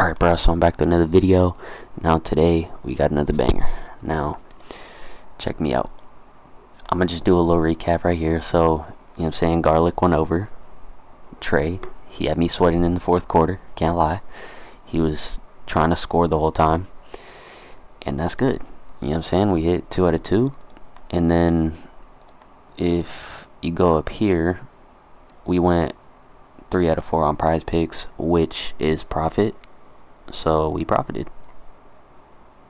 Alright, bro, so I'm back to another video. Now today we got another banger. Now check me out. I'm gonna just do a little recap right here. So, you know what I'm saying, Garlic went over Trey. He had me sweating in the fourth quarter, can't lie. He was trying to score the whole time, and that's good. You know what I'm saying? We hit 2 out of 2. And then if you go up here, we went 3 out of 4 on PrizePicks, which is profit. So we profited.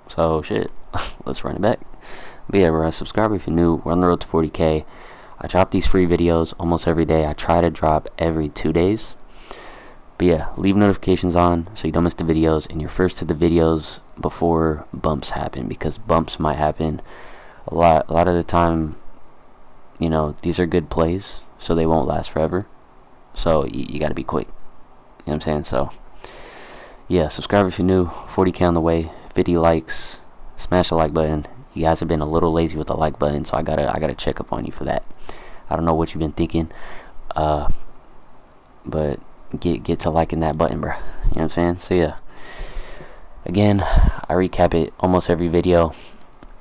So shit, let's run it back. But yeah, bro, subscribe if you're new. We're on the road to 40K. I drop these free videos almost every day. I try to drop every 2 days. But yeah, leave notifications on so you don't miss the videos, and you're first to the videos before bumps happen, because bumps might happen a lot of the time. You know, these are good plays, so they won't last forever. So you got to be quick. You know what I'm saying? So yeah, subscribe if you're new. 40K on the way. 50 likes. Smash the like button. You guys have been a little lazy with the like button, so I gotta check up on you for that. I don't know what you've been thinking, but get to liking that button, bro. You know what I'm saying? So yeah, again, I recap it almost every video.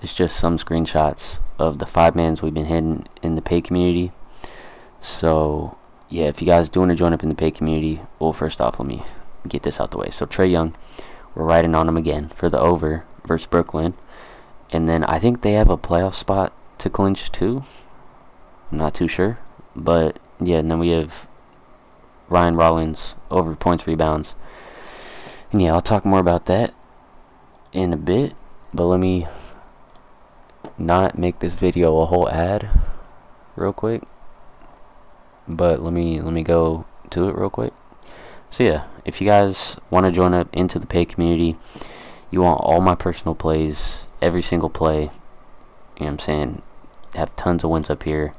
It's just some screenshots of the 5-mans we've been hitting in the paid community. So yeah, if you guys do want to join up in the paid community, well, first off, let me get this out the way. So Trey Young, we're riding on him again for the over versus Brooklyn, and then I think they have a playoff spot to clinch too. I'm not too sure, but yeah. And then we have Ryan Rollins over points, rebounds, and yeah, I'll talk more about that in a bit. But let me not make this video a whole ad real quick. But let me go to it real quick. So yeah, if you guys want to join up into the paid community, you want all my personal plays, every single play, you know what I'm saying, have tons of wins up here,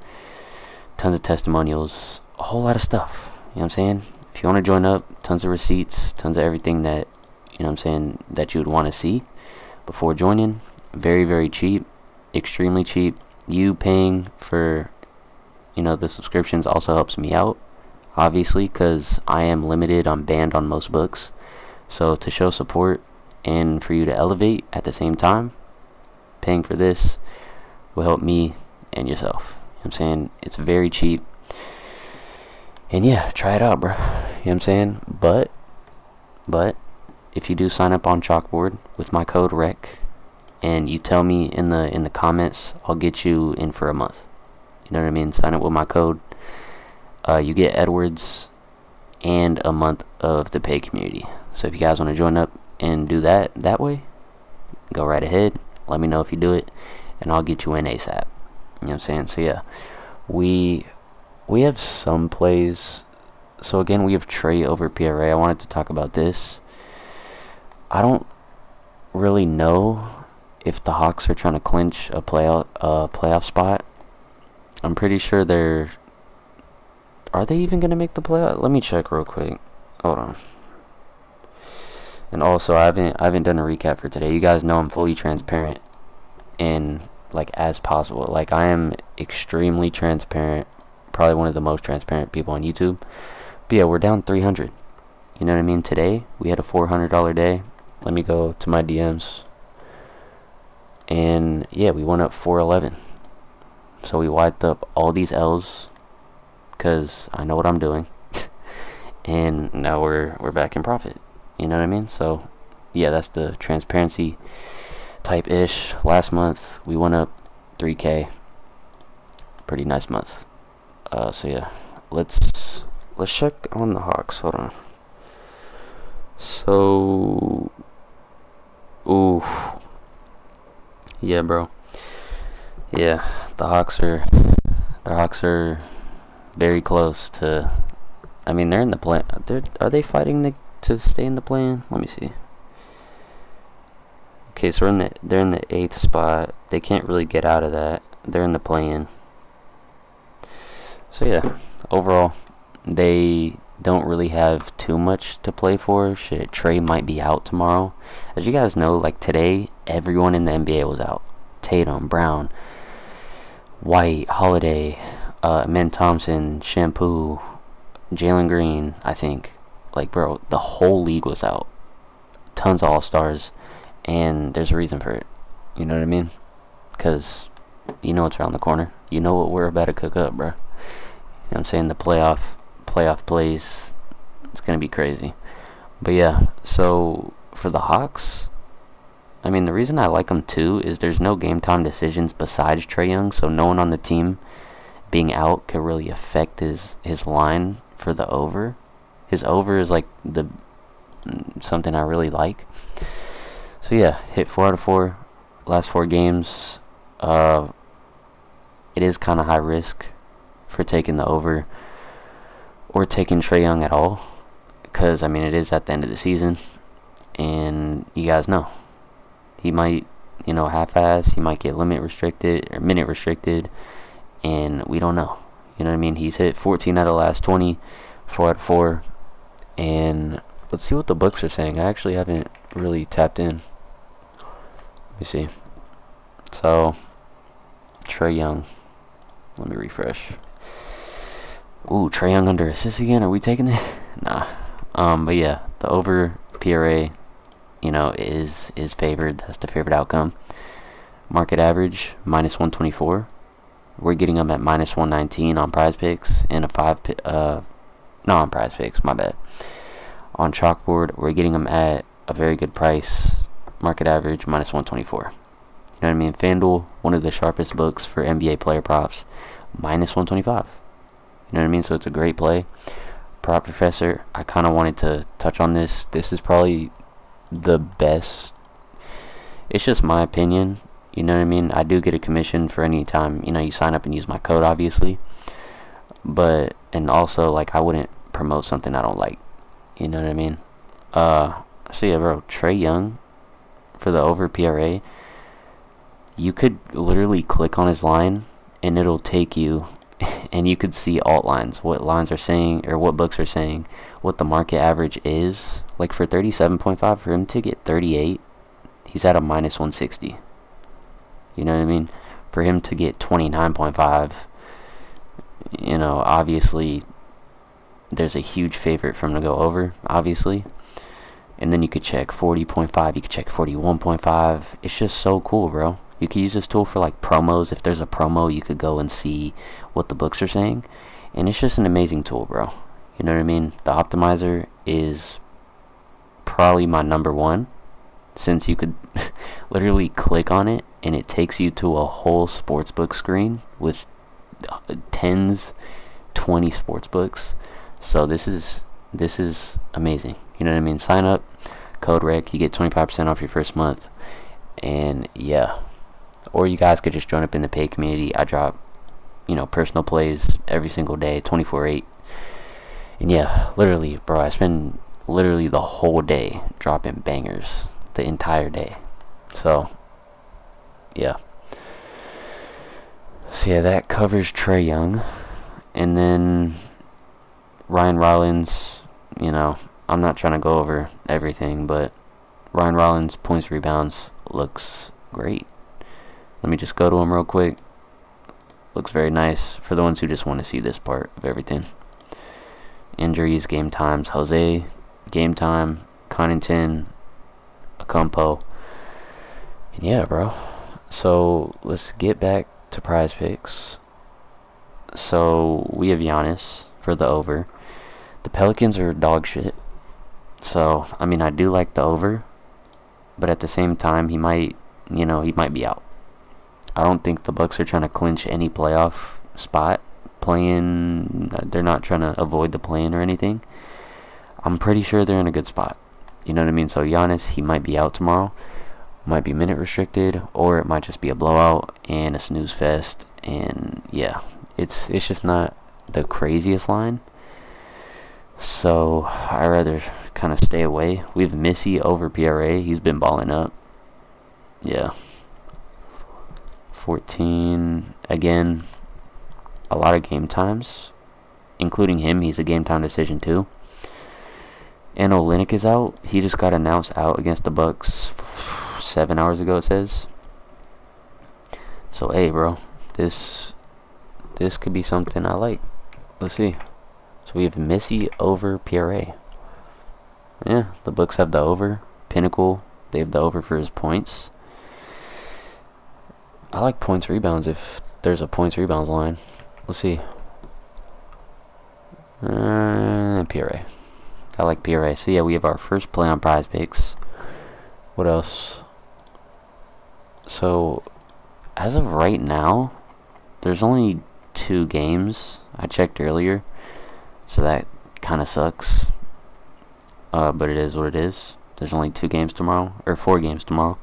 tons of testimonials, a whole lot of stuff, you know what I'm saying. If you want to join up, tons of receipts, tons of everything that, you know what I'm saying, that you would want to see before joining. Very, very cheap, extremely cheap. You paying for, you know, the subscriptions also helps me out, obviously, because I am limited, I'm banned on most books. So to show support and for you to elevate at the same time, paying for this will help me and yourself. You know what I'm saying? It's very cheap. And yeah, try it out, bro. You know what I'm saying? But if you do sign up on Chalkboard with my code REC, and you tell me in the comments, I'll get you in for a month. You know what I mean? Sign up with my code. You get Edwards and a month of the paid community. So if you guys want to join up and do that way, go right ahead. Let me know if you do it, and I'll get you in ASAP. You know what I'm saying? So yeah, we have some plays. So again, we have Trey over PRA. I wanted to talk about this. I don't really know if the Hawks are trying to clinch a playoff spot. I'm pretty sure are they even gonna make the playoff? Let me check real quick. Hold on. And also, I haven't done a recap for today. You guys know I'm fully transparent, and like as possible. Like I am extremely transparent. Probably one of the most transparent people on YouTube. But yeah, we're down 300. You know what I mean? Today we had a $400 day. Let me go to my DMs. And yeah, we went up 411. So we wiped up all these L's, because I know what I'm doing. And now we're back in profit. You know what I mean? So yeah, that's the transparency type ish. Last month we went up 3K. Pretty nice month. So yeah, let's check on the Hawks. Hold on. So ooh, yeah, bro. Yeah, the Hawks are very close to. I mean, they're in the play. Are they fighting to stay in the play-in? Let me see. Okay, so they're in the 8th spot. They can't really get out of that. They're in the play-in. So yeah, overall, they don't really have too much to play for. Shit, Trey might be out tomorrow. As you guys know, like today, everyone in the NBA was out. Tatum, Brown, White, Holiday, Men Thompson, Shampoo, Jalen Green, I think. Like, bro, the whole league was out. tons of all-stars, and there's a reason for it. You know what I mean? Because you know it's around the corner. You know what we're about to cook up, bro. You know what I'm saying? The playoff plays, it's going to be crazy. But yeah, so for the Hawks, I mean, the reason I like them too is there's no game time decisions besides Trey Young, so no one on the team being out could really affect his line for the over. His over is like something I really like. So yeah, hit 4 out of 4 last 4 games. It is kind of high risk for taking the over or taking Trey Young at all, because I mean it is at the end of the season, and you guys know he might, half-ass. He might get minute restricted, and we don't know. You know what I mean? He's hit 14 out of the last 20, 4 out of 4, and let's see what the books are saying. I actually haven't really tapped in. Let me see. So, Trey Young. Let me refresh. Ooh, Trey Young under assist again? Are we taking it? Nah. But yeah, the over PRA, is favored. That's the favorite outcome. Market average, minus 124. We're getting them at minus 119 on PrizePicks, and on PrizePicks, my bad. On Chalkboard, we're getting them at a very good price. Market average, minus 124. You know what I mean? FanDuel, one of the sharpest books for NBA player props, minus 125. You know what I mean? So it's a great play. PropProfessor, I kind of wanted to touch on this. This is probably the best. It's just my opinion. You know what I mean? I do get a commission for any time, you sign up and use my code, obviously. But, and also, I wouldn't promote something I don't like. You know what I mean? So yeah, bro, Trey Young, for the over PRA, you could literally click on his line, and it'll take you, and you could see alt lines, what lines are saying, or what books are saying, what the market average is. Like for 37.5, for him to get 38, he's at a minus 160. You know what I mean? For him to get 29.5, obviously, there's a huge favorite for him to go over, obviously. And then you could check 40.5, you could check 41.5. It's just so cool, bro. You could use this tool for promos. If there's a promo, you could go and see what the books are saying. And it's just an amazing tool, bro. You know what I mean? The optimizer is probably my number one, since you could literally click on it and it takes you to a whole sportsbook screen with 20 sportsbooks. So this is amazing. You know what I mean? Sign up, code REC, you get 25% off your first month. And yeah. Or you guys could just join up in the paid community. I drop, personal plays every single day, 24/8. And yeah, literally, bro, I spend literally the whole day dropping bangers, the entire day. So, yeah. So yeah, that covers Trey Young. And then Ryan Rollins, I'm not trying to go over everything, but Ryan Rollins, points, rebounds, looks great. Let me just go to him real quick. Looks very nice for the ones who just want to see this part of everything. Injuries, game times, Jose, game time, Connaughton, Acampo. And yeah, bro. So let's get back to PrizePicks. So we have Giannis for the over. The Pelicans are dog shit. So, I mean, I do like the over, but at the same time, he might be out. I don't think the Bucks are trying to clinch any playoff spot. They're not trying to avoid the play-in or anything. I'm pretty sure they're in a good spot. You know what I mean? So Giannis, he might be out tomorrow. Might be minute restricted, or it might just be a blowout and a snooze fest. And yeah, it's just not the craziest line. So I'd rather kind of stay away. We have Missy over PRA. He's been balling up. Yeah. 14. Again, a lot of game times. Including him, he's a game time decision too. And Olynyk is out. He just got announced out against the Bucks 7 hours ago, it says. So, hey, bro. This could be something I like. Let's see. So we have Missy over PRA. Yeah, the Bucks have the over. Pinnacle, they have the over for his points. I like points rebounds if there's a points rebounds line. Let's see. PRA. I like PRA. So yeah, we have our first play on PrizePicks. What else? So as of right now, there's only 2 games. I checked earlier, so that kind of sucks. But it is what it is. There's only 2 games tomorrow, or 4 games tomorrow.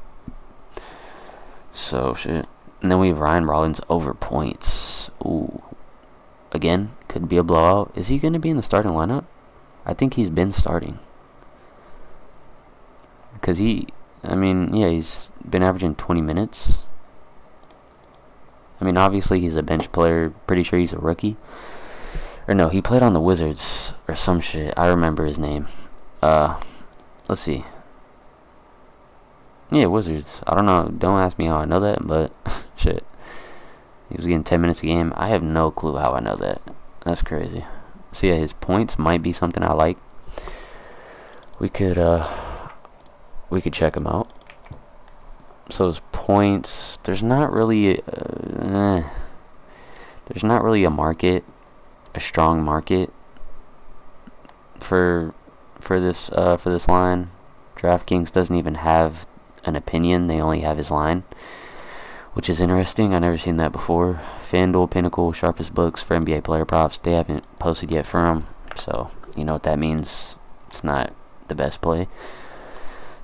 So shit. And then we have Ryan Rollins over points. Ooh. Again, could be a blowout. Is he going to be in the starting lineup? I think he's been starting. Because he's been averaging 20 minutes. I mean, obviously he's a bench player. Pretty sure he's a rookie. Or no, he played on the Wizards or some shit. I remember his name. Let's see. Yeah, Wizards. I don't know. Don't ask me how I know that, but shit. He was getting 10 minutes a game. I have no clue how I know that. That's crazy. So yeah, his points might be something I like. We could check him out. So his points, there's not really a market, a strong market for this line. DraftKings doesn't even have an opinion. They only have his line, which is interesting. I've never seen that before. FanDuel, Pinnacle, sharpest books for NBA player props. They haven't posted yet for him, so you know what that means. It's not the best play.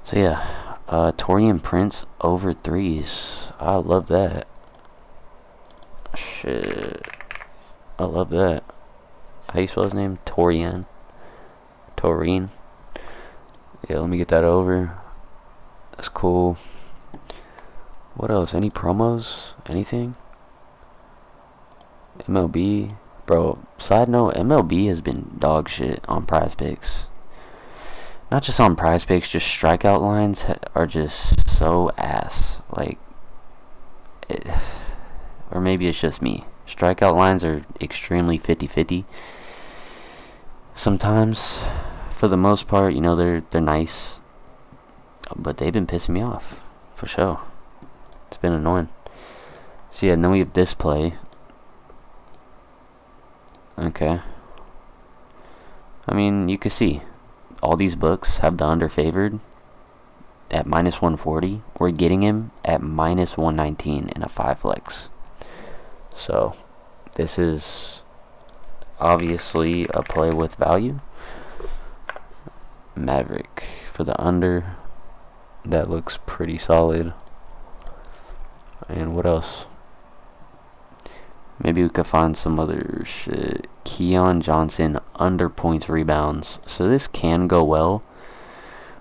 So yeah, Torian Prince over 3s. I love that. Shit, I love that. How you spell his name? Torian. Yeah, let me get that over. That's cool. What else? Any promos? Anything? MLB? Bro, side note, MLB has been dog shit on PrizePicks. Not just on PrizePicks, just strikeout lines are just so ass. Like, or maybe it's just me. Strikeout lines are extremely 50-50. Sometimes, for the most part, you know, they're nice. But they've been pissing me off, for sure. It's been annoying. So yeah, and then we have this play. Okay. I mean, you can see all these books have the under favored at -140. We're getting him at -119 in a 5 flex. So this is obviously a play with value. Maverick for the under. That looks pretty solid. And what else? Maybe we could find some other shit. Keon Johnson under points rebounds. So this can go well.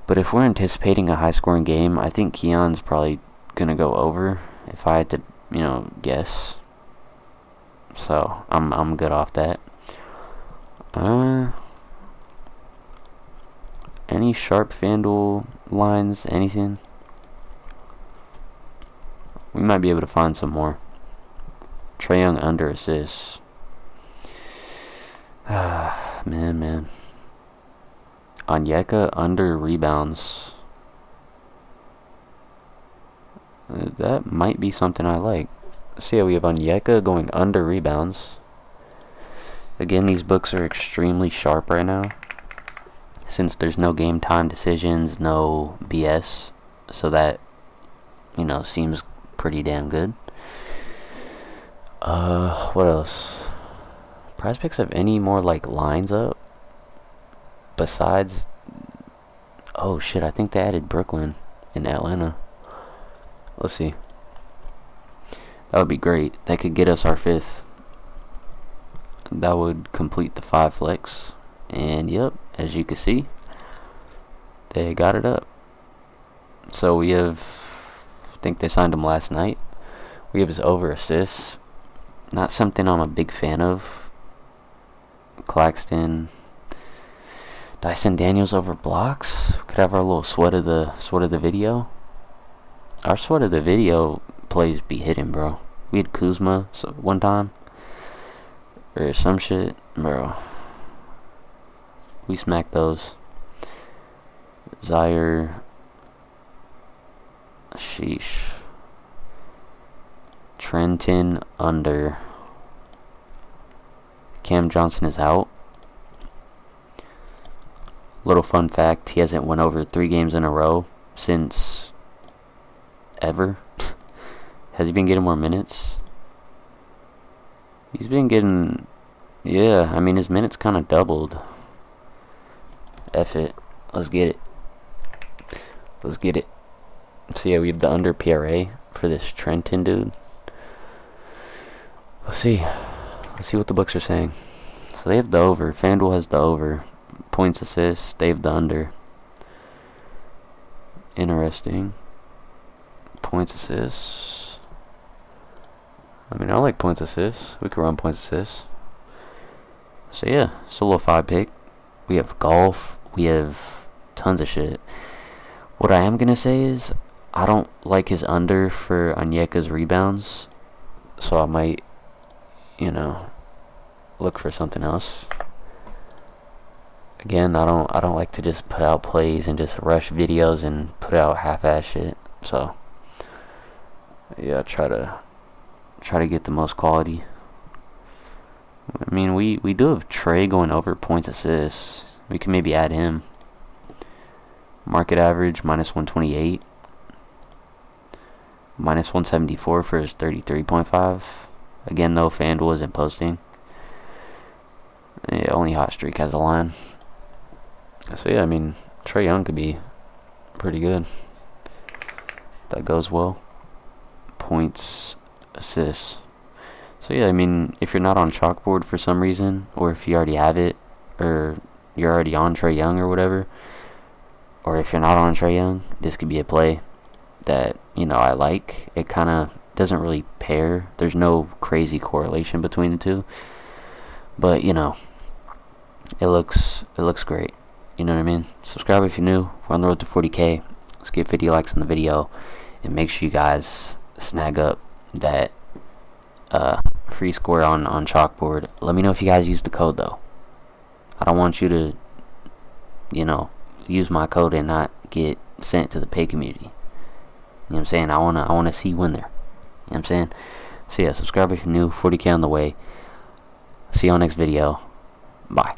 But if we're anticipating a high scoring game, I think Keon's probably gonna go over. If I had to, you know, guess. So I'm good off that. Any sharp FanDuel lines? Anything? We might be able to find some more. Trey Young under assists. Man. Onyeka under rebounds. That might be something I like. See how we have Onyeka going under rebounds. Again, these books are extremely sharp right now, since there's no game time decisions, no BS. So that, you know, seems pretty damn good. What else? PrizePicks have any more like lines up besides? Oh shit, I think they added Brooklyn and Atlanta. Let's see. That would be great. That could get us our 5th. That would complete the 5 flex. And yep, as you can see, they got it up. So we have, I think they signed him last night. We have his over assists. Not something I'm a big fan of. Claxton, Dyson Daniels over blocks. We could have our little sweat of the video. Our sweat of the video plays be hitting, bro. We had Kuzma one time or some shit, bro. We smacked those. Zaire Sheesh. Trenton under. Cam Johnson is out. Little fun fact, he hasn't won over 3 games in a row since ever. Has he been getting more minutes? He's been getting, yeah, I mean his minutes kind of doubled. F it. Let's get it. Let's get it. So yeah, we have the under PRA for this Trenton dude. Let's see. Let's see what the books are saying. So they have the over. FanDuel has the over. Points, assists, they have the under. Interesting. Points, assists. I mean, I like points, assists. We could run points, assists. So yeah, it's a little 5 pick. We have golf. We have tons of shit. What I am gonna say is I don't like his under for Onyeka's rebounds, so I might, you know, look for something else. Again, I don't like to just put out plays and just rush videos and put out half-ass shit. So yeah, try to get the most quality. I mean, we do have Trey going over points, assists. We can maybe add him. Market average minus 128. Minus 174 for his 33.5. Again, though, FanDuel isn't posting. Yeah, only Hot Streak has a line. So yeah, I mean, Trey Young could be pretty good. That goes well. Points, assists. So yeah, I mean, if you're not on Chalkboard for some reason, or if you already have it, or you're already on Trey Young or whatever, or if you're not on Trey Young, this could be a play that, you know, I like. It kind of doesn't really pair. There's no crazy correlation between the two, but you know, it looks great. You know what I mean? Subscribe if you're new. We're on the road to 40K. Let's get 50 likes on the video, and make sure you guys snag up that free score on Chalkboard. Let me know if you guys use the code though. I don't want you to, you know, use my code and not get sent to the pay community. You know what I'm saying? I wanna see you win there. You know what I'm saying? So yeah, subscribe if you're new. 40K on the way. See you on next video. Bye.